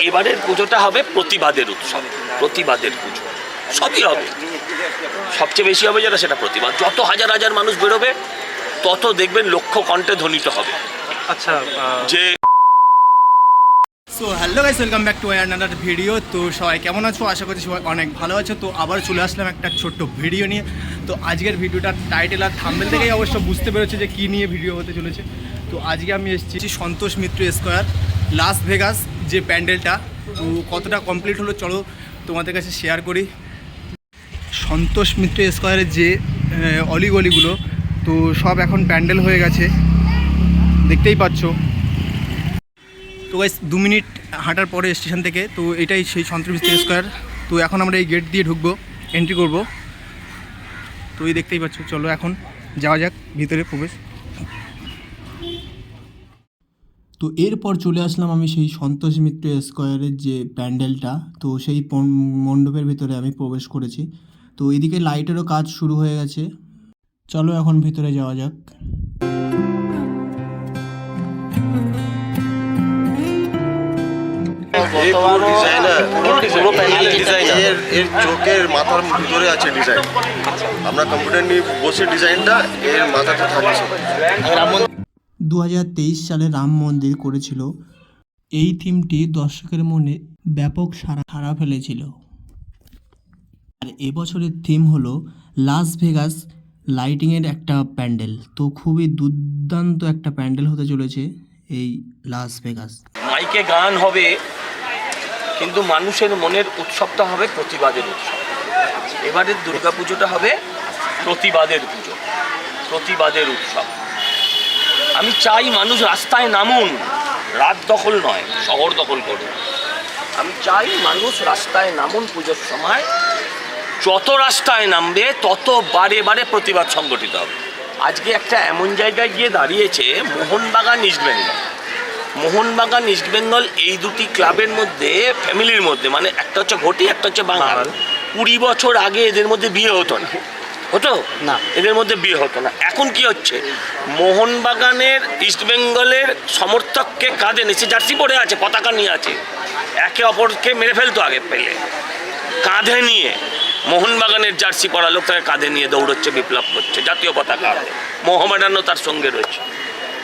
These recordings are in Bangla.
এবারের পুজোটা হবে প্রতিবাদের উৎসব, প্রতিবাদের পুজো, সবই হবে। সবচেয়ে বেশি হবে যেটা সেটা প্রতিবাদ। যত হাজার হাজার মানুষ বেরোবে তত দেখবেন লক্ষ কণ্ঠে ধ্বনিত হবে। আচ্ছা, যে so hello guys, welcome back to another video. তো সবাই কেমন আছো? আশা করছি সবাই অনেক ভালো আছো। তো আবার চলে আসলাম একটা ছোট্ট ভিডিও নিয়ে। তো আজকের ভিডিওটার টাইটেল আর থাম্বনেল থেকেই অবশ্য বুঝতে পেরেছে যে কী নিয়ে ভিডিও হতে চলেছে। তো আজকে আমি এসেছি Santosh Mitra square, Las Vegas যে প্যান্ডেলটা। তো কতটা কমপ্লিট হলো চলো তোমাদের কাছে শেয়ার করি। সন্তোষ মিত্র স্কোয়ারের যে অলিগলিগুলো তো সব এখন প্যান্ডেল হয়ে গেছে, দেখতেই পাচ্ছ। তো গাইস 2 মিনিট হাঁটার পরে স্টেশন থেকে, তো এটাই সেই সন্তোষ মিত্র স্কোয়ার। তো এখন আমরা এই গেট দিয়ে ঢুকবো, এন্ট্রি করব। তো এই দেখতেই পাচ্ছ, চলো এখন যাওয়া যাক ভিতরে প্রবেশ। তো এরপর চলে আসলাম আমি সেই সন্তোষ মিত্র স্কোয়ারের যে প্যান্ডেলটা, তো সেই মণ্ডপের ভিতরে আমি প্রবেশ করেছি। তো এদিকে লাইটেরও কাজ শুরু হয়ে গেছে, চলো এখন ভিতরে যাওয়া যাক। এর চোখের মাথার ভিতরে আছে ডিজাইন। আমরা কম্পিউটার নিয়ে বসে ডিজাইনটা এর মাথাতে থাকছে। 2023 সালে রাম মন্দির করেছিল। এই থিমটি দর্শকের মনে ব্যাপক সাড়া ফেলেছিল। আর এবছরের থিম হলো লাস ভেগাস লাইটিংয়ের একটা প্যান্ডেল। তো খুবই দুর্দান্ত একটা প্যান্ডেল হতে চলেছে এই লাস ভেগাস। মাইকে গান হবে, কিন্তু মানুষের মনের উৎসবটা হবে প্রতিবাদের উৎসব। এবারের দুর্গাপুজোটা হবে প্রতিবাদের পুজো, প্রতিবাদের উৎসব। আমি চাই মানুষ রাস্তায় নামুন, রাত দখল নয়, শহর দখল করুন। আমি চাই মানুষ রাস্তায় নামুন পুজোর সময়। যত রাস্তায় নামবে তত বারে বারে প্রতিবাদ সংগঠিত হবে। আজকে একটা এমন জায়গায় গিয়ে দাঁড়িয়েছে মোহনবাগান ইস্ট বেঙ্গল। মোহনবাগান ইস্ট বেঙ্গল এই দুটি ক্লাবের মধ্যে, ফ্যামিলির মধ্যে, মানে একটা হচ্ছে ঘটি, একটা হচ্ছে বাঙাল। 20 বছর আগে এদের মধ্যে বিয়ে হতো না, হতো না, এদের মধ্যে বিয়ে হতো না। এখন কি হচ্ছে, মোহনবাগানের ইস্ট বেঙ্গলের সমর্থককে কাঁধে নিচে জার্সি পরে আছে, পতাকা নিয়ে আছে, একে অপরকে মেরে ফেলতো আগে পেলে, কাঁধে নিয়ে মোহনবাগানের জার্সি পরা লোক তাকে কাঁধে নিয়ে দৌড়চ্ছে, বিপ্লব করছে, জাতীয় পতাকা হাতে, মোহামেডানও তার সঙ্গে রয়েছে।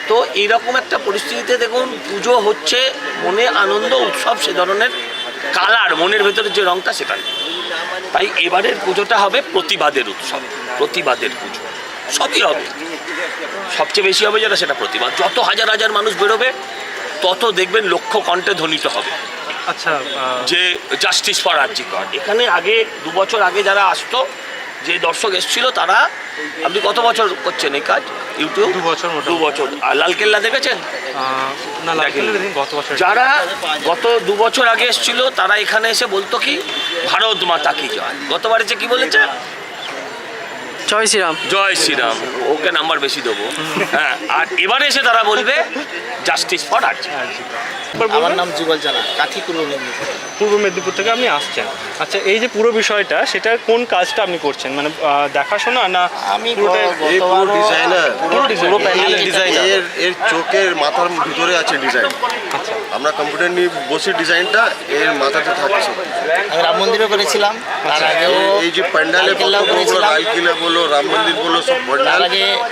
তো এইরকম একটা পরিস্থিতিতে দেখুন, পুজো হচ্ছে, মনে আনন্দ উৎসব, সে ধরনের কালার, মনের ভেতরে যে রঙটা সেটা নেই। তাই এবারের পুজোটা হবে প্রতিবাদের উৎসব, প্রতিবাদের পুজো, সবই হবে। সবচেয়ে বেশি হবে যেটা সেটা প্রতিবাদ। যত হাজার হাজার মানুষ বেরোবে তত দেখবেন লক্ষ কণ্ঠে ধ্বনিত হবে। আচ্ছা, যে জাস্টিস ফর আরজিকর। এখানে আগে 2 বছর আগে যারা আসতো, যে দর্শক এসেছিল, তারা, আপনি কত বছর করছেন এই কাজ ইউটিউব? 2 বছর। আর লালকেল্লা দেখেছেন? না, লালকেল্লা দেখিনি, গত বছর। যারা গত 2 বছর আগে এসেছিল তারা এখানে এসে বলতো কি, ভারত মাতা কি জয়। গতবার এসে কি বলেছে? জয় শ্রীরাম। জয় শ্রীরাম। ওকে নাম্বার বেশি দেবো। হ্যাঁ, আর এবারে এসে তারা বলবে জাস্টিস ফর আরজিকর। আমার নাম যুগল জানা, কাঠি পূর্ব মেদিনীপুর থেকে আপনি আসছেন। আচ্ছা, এই যে পুরো বিষয়টা, সেটা কোন কাজটা আপনি করছেন, মানে দেখাশোনা না? আমি এর চোখের মাথার ভিতরে আছে ডিজাইন। আমরা কম্পিউটার নিয়ে বসে ডিজাইনটা এর মাথাতে থাকছে। আমি রাম মন্দিরও করেছিলাম, তার আগেও এই যে প্যান্ডালে লালকিল্লা বলো, রাম মন্দির বলো, সব প্যান্ডাল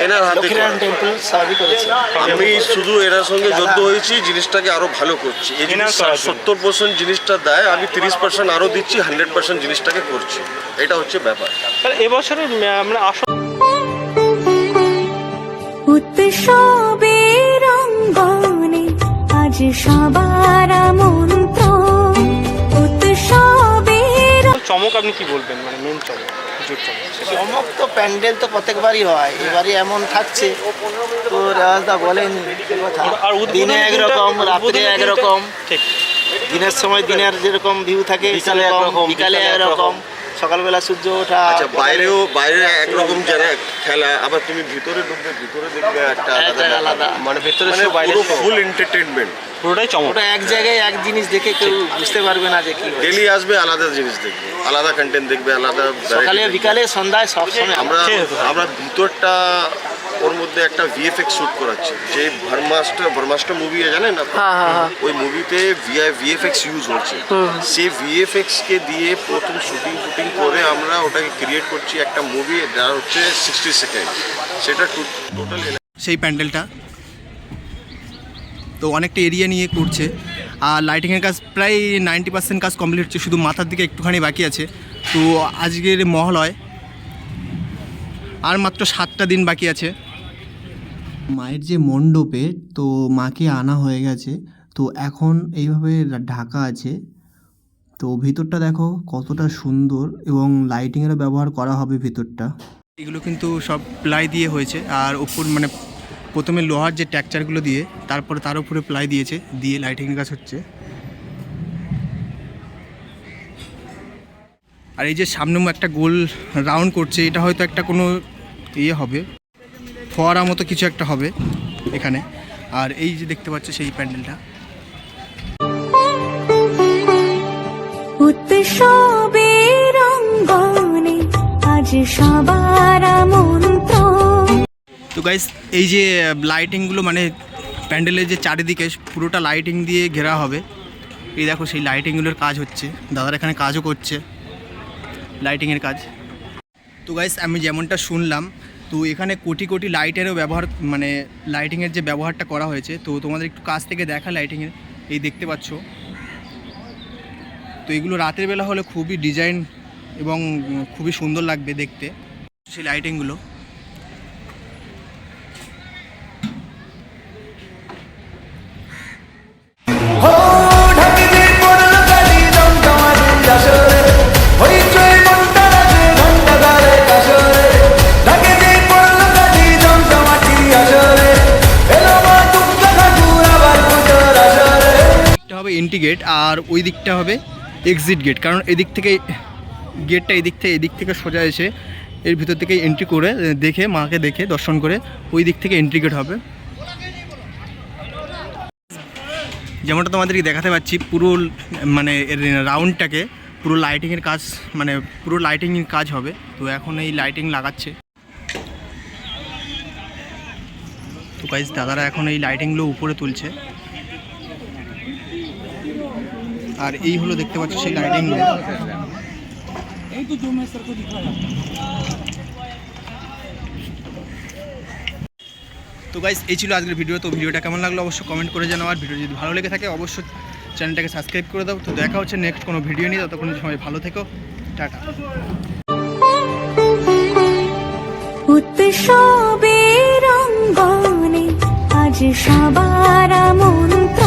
এনার হাতে। টেম্পল সবই করেছি। আমি শুধু এনার সঙ্গে যুদ্ধ হয়েছি, জিনিসটাকে আরো ভালো করছি। এই জিনিস 70% জিনিসটা দেয়, আমি 30% আরো দিচ্ছি, 100% জিনিসটাকে করছি। এটা হচ্ছে ব্যাপার। এবছরের আমরা আসল উৎসবের অঙ্গনে আজ সবার মন্ত্র। উৎসবের চমক আপনি কি বলবেন, মানে মেন চমক, পুজোর চমক? চমক তো প্যান্ডেল তো প্রত্যেকবারই হয়, এবারই এমন থাকছে। তো রাজদা বলেনি আর দিনে একরকম, রাত্রে একরকম। ঠিক, দিনের সময় দিনের যেরকম ভিউ থাকে, বিকালে একরকম, সকালবেলা সূর্য ওঠা। আচ্ছা, বাইরে একরকম যারা খেলা, আবার তুমি ভিতরে ঢুকবে, ভিতরে দেখবে একটা আলাদা, মানে ভেতরে ফুল এন্টারটেইনমেন্ট, পুরোটাই চমক। ওটা এক জায়গায় এক জিনিস দেখে কেউ বুঝতে পারবে না যে কি। ডেলি আসবে, আলাদা জিনিস দেখবে, আলাদা কন্টেন্ট দেখবে, আলাদা সকালে বিকালে সন্ধ্যায় সব সময়। আমরা ভিতরটা ওর মধ্যে একটা ভিএফএক্স শ্যুট করাচ্ছি, যে ব্রহ্মাস্ত্র মুভি জানেন না, ওই মুভিতে ভিএফএক্স ইউজ হচ্ছে। সেই ভিএফএক্স কে দিয়ে প্রথম শুটিং করে আমরা ওটাকে ক্রিয়েট করছি একটা মুভি, যার হচ্ছে 60 সেকেন্ড। সেটা টোটাল সেই প্যান্ডেলটা তো অনেকটা এরিয়া নিয়ে করছে। আর লাইটিংয়ের কাজ প্রায় 90% কাজ কমপ্লিট হচ্ছে, শুধু মাথার দিকে একটুখানি বাকি আছে। তো আজকের মহালয় আর মাত্র 7টা দিন বাকি আছে। মায়ের যে মণ্ডপে তো মাকে আনা হয়ে গেছে, তো এখন এইভাবে ঢাকা আছে। তো ভিতরটা দেখো কতটা সুন্দর এবং লাইটিংয়েরও ব্যবহার করা হবে ভিতরটা। এগুলো কিন্তু সব প্লাই দিয়ে হয়েছে, আর ওপর মানে প্রথমে লোহার যে টেক্সচারগুলো দিয়ে তারপরে তার উপরে প্লাই দিয়েছে, দিয়ে লাইটিংয়ের কাজ হচ্ছে। আর এই যে সামনে একটা গোল রাউন্ড করছে, এটা হয়তো একটা কোনো ইয়ে হবে, ফোয়ারা মতো কিছু একটা হবে এখানে। আর এই যে দেখতে পাচ্ছ সেই প্যান্ডেলটা, উৎসবের অঙ্গনে আজ সবার আমন্ত্রণ। তো গাইস এই যে লাইটিংগুলো মানে প্যান্ডেলের যে চারিদিকে পুরোটা লাইটিং দিয়ে ঘেরা হবে। এই দেখো সেই লাইটিংগুলোর কাজ হচ্ছে, দাদারা এখানে কাজও করছে লাইটিংয়ের কাজ। তো গাইস আমি যেমনটা শুনলাম, তো এখানে কোটি কোটি লাইটেরও ব্যবহার মানে লাইটিংয়ের যে ব্যবহারটা করা হয়েছে, তো তোমাদের একটু কাছ থেকে দেখা লাইটিংয়ের, এই দেখতে পাচ্ছ। তো এগুলো রাতের বেলা হলে খুবই ডিজাইন এবং খুবই সুন্দর লাগবে দেখতে সেই লাইটিংগুলো। হবে এন্ট্রি গেট আর ওই দিকটা হবে এক্সিট গেট, কারণ এদিক থেকে গেটটা এদিক থেকে সোজা এসে এর ভিতর থেকে এন্ট্রি করে দেখে মাকে দেখে দর্শন করে ওই দিক থেকে এন্ট্রি গেট হবে। যেমনটা তোমাদেরকে দেখাতে পাচ্ছি পুরো মানে রাউন্ডটাকে পুরো লাইটিংয়ের কাজ মানে পুরো লাইটিংয়ের কাজ হবে। তো এখন এই লাইটিং লাগাচ্ছে। তো গাইস দাদারা এখন এই লাইটিংগুলো উপরে তুলছে। আর এই হলো দেখতে পাচ্ছ সেই লাইটিংগুলো। তো গাইস এই ছিল আজকের ভিডিও। তো ভিডিওটা কেমন লাগলো অবশ্যই কমেন্ট করে জানাও। আর ভিডিও যদি ভালো লেগে থাকে অবশ্যই চ্যানেলটাকে সাবস্ক্রাইব করে দাও। তো দেখা হচ্ছে নেক্সট কোনো ভিডিও নিয়ে, ততক্ষণ সবাই ভালো থেকো, টাটা। উৎসবের অঙ্গনে আজ সবার আমন্ত্রণ।